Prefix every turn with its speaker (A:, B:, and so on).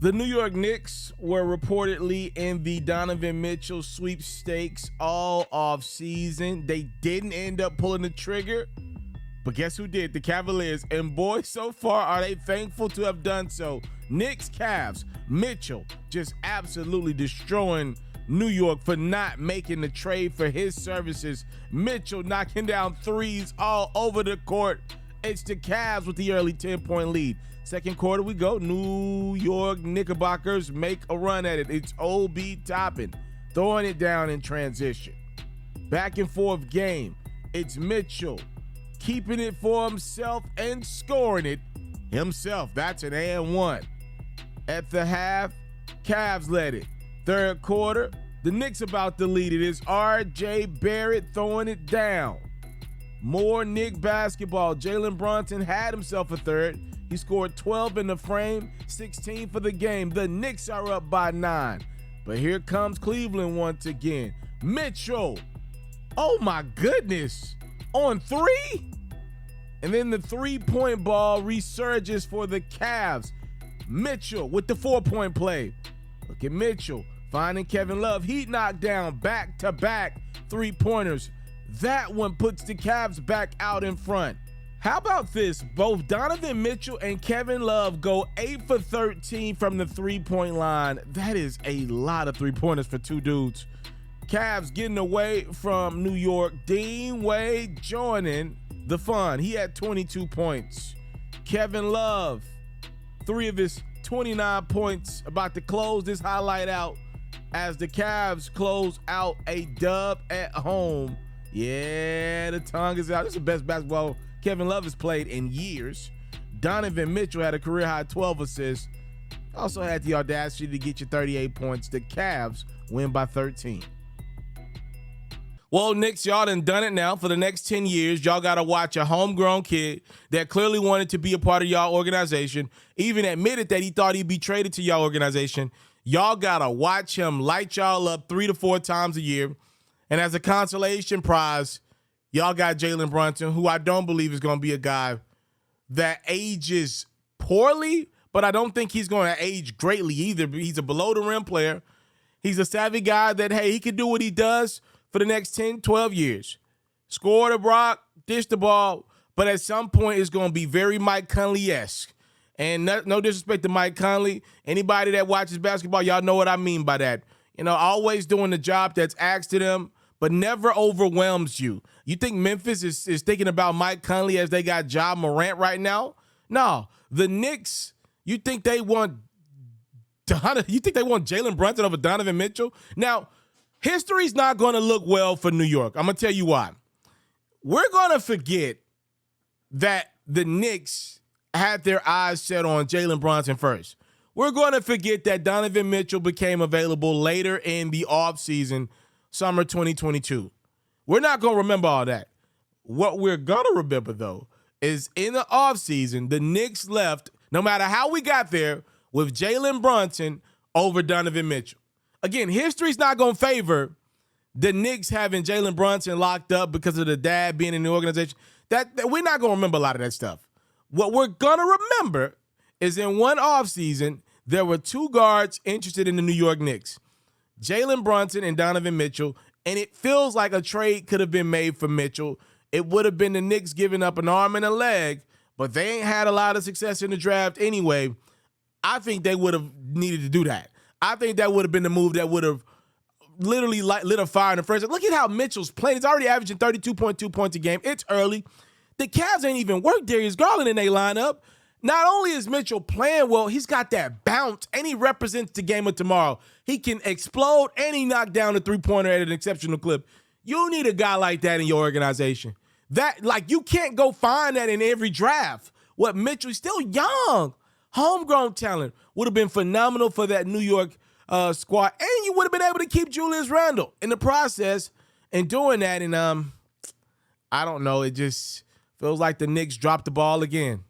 A: The New York Knicks were reportedly in the Donovan Mitchell sweepstakes all off season. They didn't end up pulling the trigger, but guess who did? The Cavaliers. And boy, so far are they thankful to have done so. Knicks, Cavs, Mitchell just absolutely destroying New York for not making the trade for his services. Mitchell knocking down threes all over the court. It's the Cavs with the early 10-point lead. Second quarter we go. New York Knickerbockers make a run at it. It's OB Toppin throwing it down in transition. Back and forth game. It's Mitchell keeping it for himself and scoring it himself. That's an and one. At the half, Cavs led it. Third quarter, the Knicks about to lead it. It's R.J. Barrett throwing it down. More Knick basketball. Jalen Brunson had himself a third. He scored 12 in the frame, 16 for the game. The Knicks are up by 9. But here comes Cleveland once again. Mitchell, oh my goodness, on 3? And then the 3-point ball resurges for the Cavs. Mitchell with the 4-point play. Look at Mitchell finding Kevin Love. He knocked down back-to-back 3-pointers. That one puts the Cavs back out in front. How about this? Both Donovan Mitchell and Kevin Love go 8 for 13 from the 3-point line. That is a lot of 3-pointers for two dudes. Cavs getting away from New York. Dean Wade joining the fun. He had 22 points. Kevin Love, 3 of his 29 points, about to close this highlight out as the Cavs close out a dub at home. Yeah, the tongue is out. This is the best basketball Kevin Love has played in years. Donovan Mitchell had a career-high 12 assists. Also had the audacity to get you 38 points. The Cavs win by 13. Well, Knicks, y'all done it now. For the next 10 years, y'all got to watch a homegrown kid that clearly wanted to be a part of y'all organization, even admitted that he thought he'd be traded to y'all organization. Y'all got to watch him light y'all up 3 to 4 times a year. And as a consolation prize, y'all got Jalen Brunson, who I don't believe is going to be a guy that ages poorly, but I don't think he's going to age greatly either. He's a below-the-rim player. He's a savvy guy that, hey, he can do what he does for the next 10, 12 years. Score the rock, dish the ball, but at some point it's going to be very Mike Conley-esque. And no disrespect to Mike Conley. Anybody that watches basketball, y'all know what I mean by that. You know, always doing the job that's asked of them, but never overwhelms you. You think Memphis is thinking about Mike Conley as they got Ja Morant right now? No. The Knicks, you think they want Jalen Brunson over Donovan Mitchell? Now, history's not going to look well for New York. I'm going to tell you why. We're going to forget that the Knicks had their eyes set on Jalen Brunson first. We're going to forget that Donovan Mitchell became available later in the offseason, summer 2022. We're not going to remember all that. What we're going to remember, though, is in the offseason, the Knicks left, no matter how we got there, with Jalen Brunson over Donovan Mitchell. Again, history's not going to favor the Knicks having Jalen Brunson locked up because of the dad being in the organization. That we're not going to remember a lot of that stuff. What we're going to remember is in one offseason, there were 2 guards interested in the New York Knicks, Jalen Brunson and Donovan Mitchell, and it feels like a trade could have been made for Mitchell. It would have been the Knicks giving up an arm and a leg, but they ain't had a lot of success in the draft anyway. I think they would have needed to do that. I think that would have been the move that would have literally lit a fire in the first. Look at how Mitchell's playing. He's already averaging 32.2 points a game. It's early. The Cavs ain't even worked Darius Garland in their lineup. Not only is Mitchell playing well, he's got that bounce, and he represents the game of tomorrow. He can explode, and he knocked down a 3-pointer at an exceptional clip. You need a guy like that in your organization. You can't go find that in every draft. What Mitchell, he's still young. Homegrown talent would have been phenomenal for that New York squad, and you would have been able to keep Julius Randle in the process and doing that. And I don't know, it just feels like the Knicks dropped the ball again.